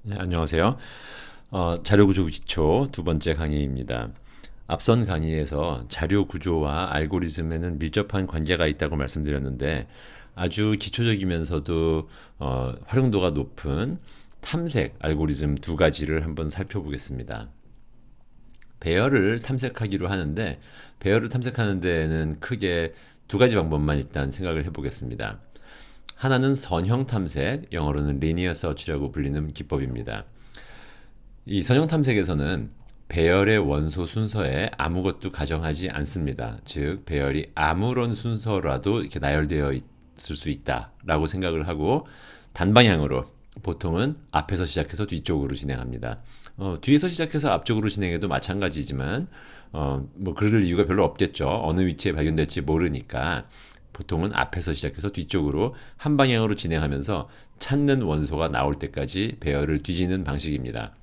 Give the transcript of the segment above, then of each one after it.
네, 안녕하세요. 자료구조 기초 두 번째 강의입니다. 앞선 강의에서 자료 구조와 알고리즘에는 밀접한 관계가 있다고 말씀드렸는데 아주 기초적이면서도 활용도가 높은 탐색 알고리즘 두 가지를 한번 살펴보겠습니다. 배열을 탐색하기로 하는데 배열을 탐색하는 데에는 크게 두 가지 방법만 일단 생각을 해보겠습니다. 하나는 선형 탐색, 영어로는 linear search라고 불리는 기법입니다. 이 선형 탐색에서는 배열의 원소 순서에 아무것도 가정하지 않습니다. 즉 배열이 아무런 순서라도 이렇게 나열되어 있을 수 있다라고 생각을 하고 단방향으로 보통은 앞에서 시작해서 뒤쪽으로 진행합니다. 뒤에서 시작해서 앞쪽으로 진행해도 마찬가지지만 뭐 그럴 이유가 별로 없겠죠. 어느 위치에 발견될지 모르니까 보통은 앞에서 시작해서 뒤쪽으로 한 방향으로 진행하면서 찾는 원소가 나올 때까지 배열을 뒤지는 방식입니다.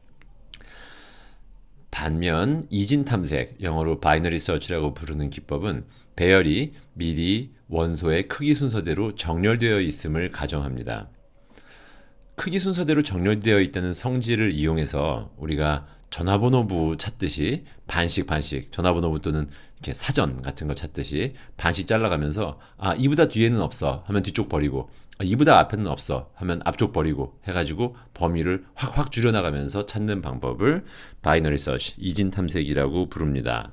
반면 이진 탐색, 영어로 바이너리 서치라고 부르는 기법은 배열이 미리 원소의 크기 순서대로 정렬되어 있음을 가정합니다. 크기 순서대로 정렬되어 있다는 성질을 이용해서 우리가 전화번호부 찾듯이 반씩 전화번호부 또는 이렇게 사전 같은 거 찾듯이 반씩 잘라가면서 이보다 뒤에는 없어 하면 뒤쪽 버리고 이보다 앞에는 없어 하면 앞쪽 버리고 해가지고 범위를 확 줄여나가면서 찾는 방법을 바이너리 서치, 이진 탐색이라고 부릅니다.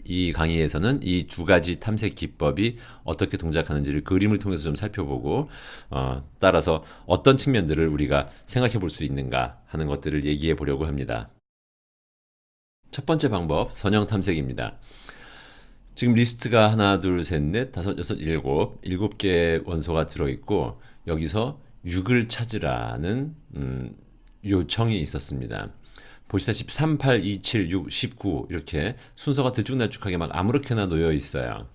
이 강의에서는 이 두 가지 탐색 기법이 어떻게 동작하는지를 그림을 통해서 좀 살펴보고 따라서 어떤 측면들을 우리가 생각해 볼 수 있는가 하는 것들을 얘기해 보려고 합니다. 첫 번째 방법, 선형 탐색입니다. 지금 리스트가 하나, 둘, 셋, 넷, 다섯, 여섯, 일곱 개의 원소가 들어있고 여기서 6을 찾으라는 요청이 있었습니다. 보시다시피 3, 8, 2, 7, 6, 19 이렇게 순서가 들쭉날쭉하게 막 아무렇게나 놓여 있어요.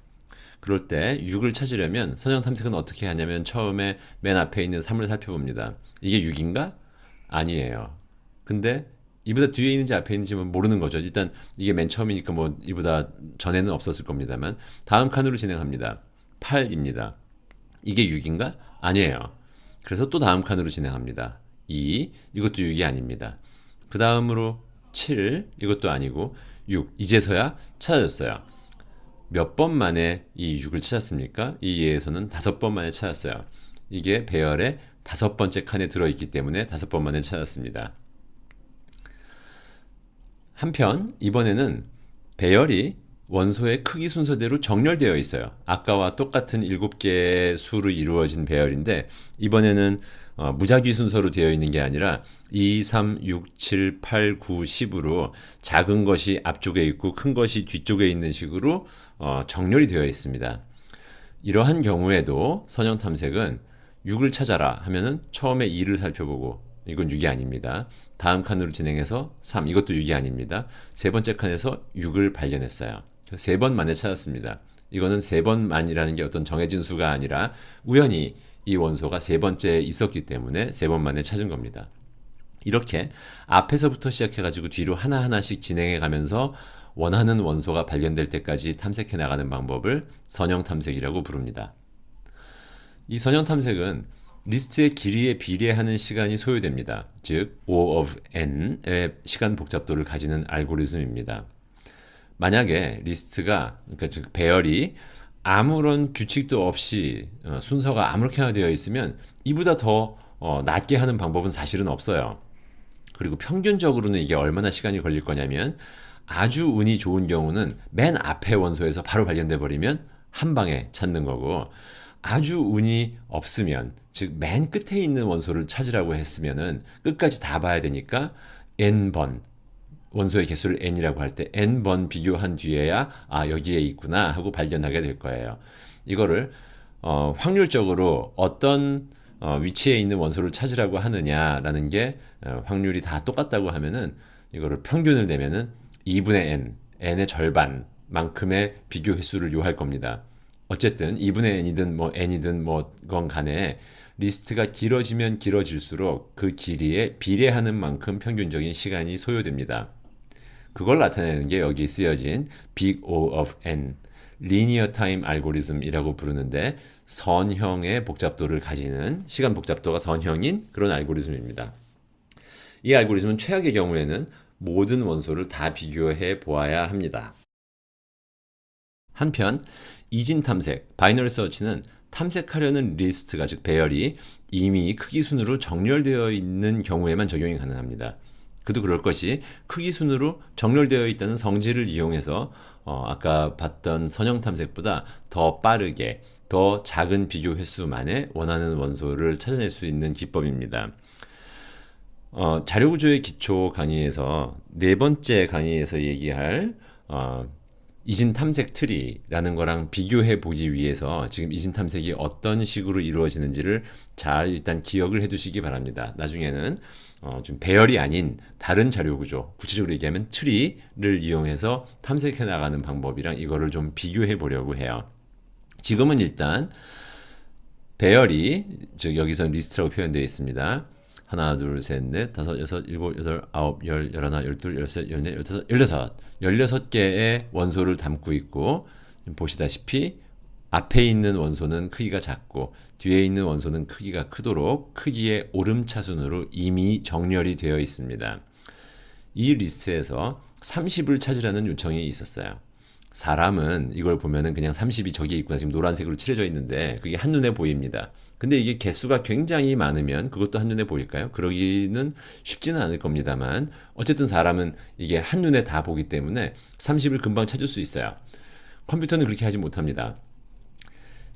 그럴 때 6을 찾으려면 선형 탐색은 어떻게 하냐면 처음에 맨 앞에 있는 3을 살펴봅니다. 이게 6인가? 아니에요. 근데 이보다 뒤에 있는지 앞에 있는지 모르는 거죠. 일단 이게 맨 처음이니까 뭐 이보다 전에는 없었을 겁니다만 다음 칸으로 진행합니다. 8입니다. 이게 6인가? 아니에요. 그래서 또 다음 칸으로 진행합니다. 2, 이것도 6이 아닙니다. 그 다음으로 7, 이것도 아니고 6, 이제서야 찾아졌어요. 몇 번 만에 이 6을 찾았습니까? 이 예에서는 5번 만에 찾았어요. 이게 배열의 5번째 칸에 들어있기 때문에 5번 만에 찾았습니다. 한편 이번에는 배열이 원소의 크기 순서대로 정렬되어 있어요. 아까와 똑같은 7개의 수로 이루어진 배열인데 이번에는 무작위 순서로 되어 있는 게 아니라 2, 3, 6, 7, 8, 9, 10으로 작은 것이 앞쪽에 있고 큰 것이 뒤쪽에 있는 식으로 정렬이 되어 있습니다. 이러한 경우에도 선형 탐색은 6을 찾아라 하면은 처음에 2를 살펴보고 이건 6이 아닙니다. 다음 칸으로 진행해서 3, 이것도 6이 아닙니다. 세 번째 칸에서 6을 발견했어요. 세 번 만에 찾았습니다. 이거는 세 번만이라는 게 어떤 정해진 수가 아니라 우연히 이 원소가 세 번째에 있었기 때문에 세 번 만에 찾은 겁니다. 이렇게 앞에서부터 시작해가지고 뒤로 하나하나씩 진행해 가면서 원하는 원소가 발견될 때까지 탐색해 나가는 방법을 선형 탐색이라고 부릅니다. 이 선형 탐색은 리스트의 길이에 비례하는 시간이 소요됩니다. 즉, O of n의 시간 복잡도를 가지는 알고리즘입니다. 만약에 리스트가, 그러니까 즉 배열이 아무런 규칙도 없이 순서가 아무렇게나 되어 있으면 이보다 더 낮게 하는 방법은 사실은 없어요. 그리고 평균적으로는 이게 얼마나 시간이 걸릴 거냐면 아주 운이 좋은 경우는 맨 앞에 원소에서 바로 발견돼 버리면 한 방에 찾는 거고 아주 운이 없으면 즉 맨 끝에 있는 원소를 찾으라고 했으면은 끝까지 다 봐야 되니까 n번 원소의 개수를 n이라고 할 때 n번 비교한 뒤에야 여기에 있구나 하고 발견하게 될 거예요. 이거를 확률적으로 어떤 위치에 있는 원소를 찾으라고 하느냐라는 게 확률이 다 똑같다고 하면은 이거를 평균을 내면은 2분의 n의 절반만큼의 비교 횟수를 요할 겁니다. 어쨌든 2분의 n이든 뭐 n이든 뭐건 간에 리스트가 길어지면 길어질수록 그 길이에 비례하는 만큼 평균적인 시간이 소요됩니다. 그걸 나타내는 게 여기 쓰여진 Big O of N, Linear Time Algorithm이라고 부르는데 선형의 복잡도를 가지는 시간 복잡도가 선형인 그런 알고리즘입니다. 이 알고리즘은 최악의 경우에는 모든 원소를 다 비교해 보아야 합니다. 한편 이진 탐색, 바이너리 서치는 탐색하려는 리스트가 즉 배열이 이미 크기 순으로 정렬되어 있는 경우에만 적용이 가능합니다. 그도 그럴 것이 크기 순으로 정렬되어 있다는 성질을 이용해서 아까 봤던 선형 탐색보다 더 빠르게 더 작은 비교 횟수만에 원하는 원소를 찾아낼 수 있는 기법입니다. 자료구조의 기초 강의에서 네 번째 강의에서 얘기할 이진 탐색 트리라는 거랑 비교해 보기 위해서 지금 이진 탐색이 어떤 식으로 이루어지는지를 잘 일단 기억을 해 두시기 바랍니다. 나중에는 지금 배열이 아닌 다른 자료 구조, 구체적으로 얘기하면 트리를 이용해서 탐색해 나가는 방법이랑 이거를 좀 비교해 보려고 해요. 지금은 일단 배열이 즉 여기서 리스트라고 표현되어 있습니다. 하나, 둘, 셋, 넷, 다섯, 여섯, 일곱, 여덟, 아홉, 열, 열하나, 열둘, 열셋, 열넷, 열다섯, 열여섯 16개의 원소를 담고 있고 보시다시피 앞에 있는 원소는 크기가 작고 뒤에 있는 원소는 크기가 크도록 크기의 오름차순으로 이미 정렬이 되어 있습니다. 이 리스트에서 30을 찾으라는 요청이 있었어요. 사람은 이걸 보면은 그냥 30이 저기에 있구나 지금 노란색으로 칠해져 있는데 그게 한눈에 보입니다. 근데 이게 개수가 굉장히 많으면 그것도 한눈에 보일까요? 그러기는 쉽지는 않을 겁니다만 어쨌든 사람은 이게 한눈에 다 보기 때문에 30을 금방 찾을 수 있어요. 컴퓨터는 그렇게 하지 못합니다.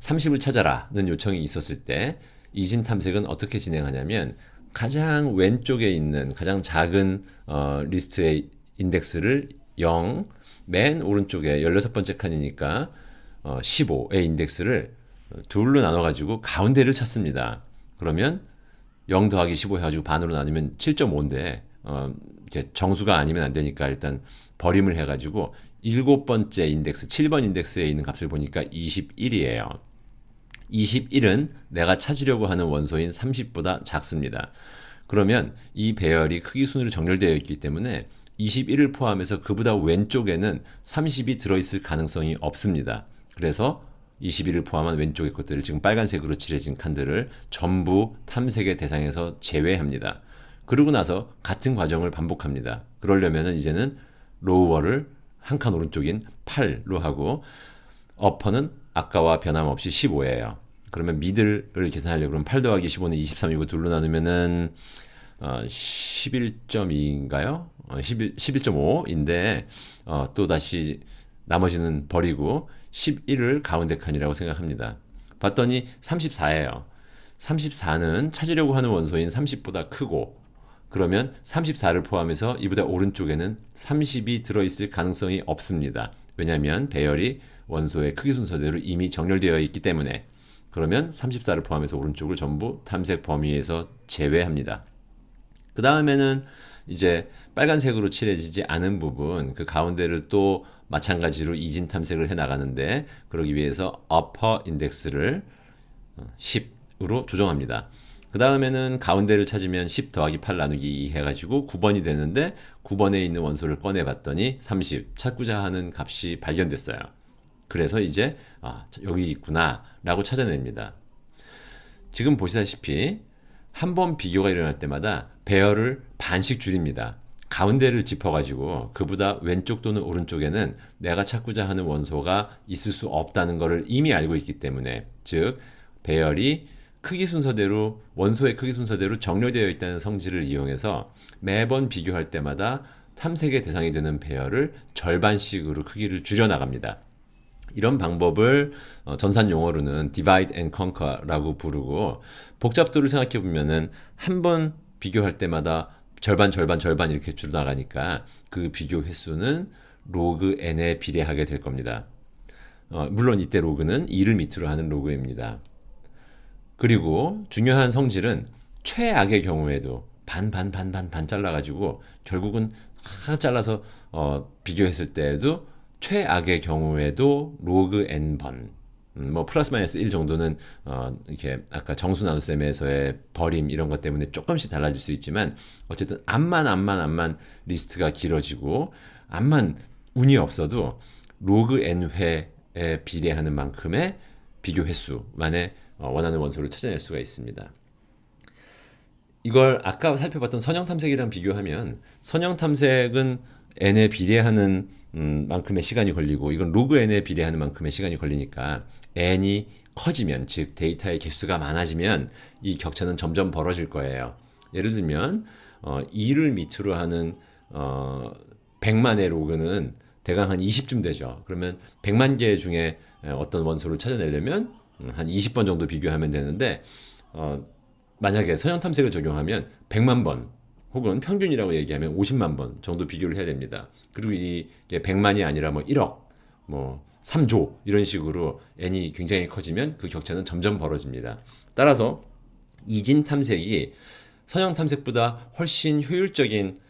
30을 찾아라는 요청이 있었을 때 이진 탐색은 어떻게 진행하냐면 가장 왼쪽에 있는 가장 작은 리스트의 인덱스를 0, 맨 오른쪽에 16번째 칸이니까 15의 인덱스를 둘로 나눠가지고 가운데를 찾습니다. 그러면 0 더하기 15 해가지고 반으로 나누면 7.5인데 이렇게 정수가 아니면 안 되니까 일단 버림을 해가지고 7번째 인덱스, 7번 인덱스에 있는 값을 보니까 21이에요. 21은 내가 찾으려고 하는 원소인 30보다 작습니다. 그러면 이 배열이 크기 순으로 정렬되어 있기 때문에 21을 포함해서 그보다 왼쪽에는 30이 들어있을 가능성이 없습니다. 그래서 21을 포함한 왼쪽의 것들을 지금 빨간색으로 칠해진 칸들을 전부 탐색의 대상에서 제외합니다. 그러고 나서 같은 과정을 반복합니다. 그러려면 이제는 로우어를 한 칸 오른쪽인 8로 하고 어퍼는 아까와 변함없이 15예요. 그러면 미들을 계산하려고 그러면 8 더하기 15는 23이고 둘로 나누면은 11.2인가요? 11.5인데 또 다시 나머지는 버리고 11을 가운데 칸이라고 생각합니다. 봤더니 34예요. 34는 찾으려고 하는 원소인 30보다 크고 그러면 34를 포함해서 이보다 오른쪽에는 30이 들어있을 가능성이 없습니다. 왜냐하면 배열이 원소의 크기 순서대로 이미 정렬되어 있기 때문에 그러면 34를 포함해서 오른쪽을 전부 탐색 범위에서 제외합니다. 그 다음에는 이제 빨간색으로 칠해지지 않은 부분 그 가운데를 또 마찬가지로 이진 탐색을 해 나가는데 그러기 위해서 upper 인덱스를 10으로 조정합니다. 그 다음에는 가운데를 찾으면 10 더하기 8 나누기 2 해가지고 9번이 되는데 9번에 있는 원소를 꺼내 봤더니 30 찾고자 하는 값이 발견됐어요. 그래서 이제 여기 있구나 라고 찾아냅니다. 지금 보시다시피 한 번 비교가 일어날 때마다 배열을 반씩 줄입니다. 가운데를 짚어가지고 그보다 왼쪽 또는 오른쪽에는 내가 찾고자 하는 원소가 있을 수 없다는 것을 이미 알고 있기 때문에 즉 배열이 크기 순서대로 원소의 크기 순서대로 정렬되어 있다는 성질을 이용해서 매번 비교할 때마다 탐색의 대상이 되는 배열을 절반씩으로 크기를 줄여나갑니다. 이런 방법을 전산 용어로는 divide and conquer라고 부르고 복잡도를 생각해 보면은 한 번 비교할 때마다 절반 이렇게 줄어나가니까 그 비교 횟수는 로그 n에 비례하게 될 겁니다. 물론 이때 로그는 2를 밑으로 하는 로그입니다. 그리고 중요한 성질은 최악의 경우에도 반 잘라가지고 결국은 하나 잘라서 비교했을 때에도 최악의 경우에도 로그 n번 뭐 플러스 마이너스 1 정도는 이렇게 아까 정수 나눗셈에서의 버림 이런 것 때문에 조금씩 달라질 수 있지만 어쨌든 암만 리스트가 길어지고 암만 운이 없어도 로그 n회에 비례하는 만큼의 비교 횟수만에 원하는 원소를 찾아낼 수가 있습니다. 이걸 아까 살펴봤던 선형 탐색이랑 비교하면 선형 탐색은 n에 비례하는 만큼의 시간이 걸리고 이건 로그 n에 비례하는 만큼의 시간이 걸리니까 n이 커지면 즉 데이터의 개수가 많아지면 이 격차는 점점 벌어질 거예요. 예를 들면 2를 밑으로 하는 100만의 로그는 대강 한 20쯤 되죠. 그러면 100만 개 중에 어떤 원소를 찾아내려면 한 20번 정도 비교하면 되는데 만약에 선형 탐색을 적용하면 100만 번 혹은 평균이라고 얘기하면 50만 번 정도 비교를 해야 됩니다. 그리고 이게 100만이 아니라 뭐 1억, 뭐 3조 이런 식으로 n이 굉장히 커지면 그 격차는 점점 벌어집니다. 따라서 이진 탐색이 선형 탐색보다 훨씬 효율적인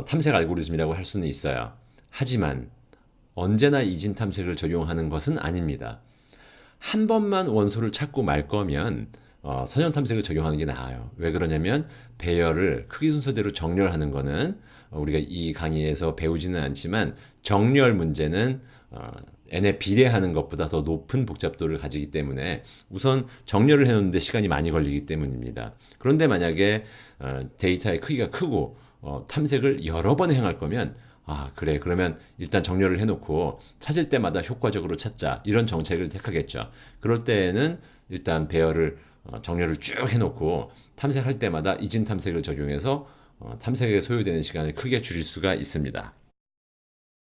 탐색 알고리즘이라고 할 수는 있어요. 하지만 언제나 이진 탐색을 적용하는 것은 아닙니다. 한 번만 원소를 찾고 말 거면 선형 탐색을 적용하는 게 나아요. 왜 그러냐면 배열을 크기 순서대로 정렬하는 거는 우리가 이 강의에서 배우지는 않지만 정렬 문제는 n에 비례하는 것보다 더 높은 복잡도를 가지기 때문에 우선 정렬을 해놓는데 시간이 많이 걸리기 때문입니다. 그런데 만약에 데이터의 크기가 크고 탐색을 여러 번 행할 거면 그래 그러면 일단 정렬을 해놓고 찾을 때마다 효과적으로 찾자 이런 정책을 택하겠죠. 그럴 때에는 일단 배열을 정렬을 쭉 해놓고 탐색할 때마다 이진 탐색을 적용해서 탐색에 소요되는 시간을 크게 줄일 수가 있습니다.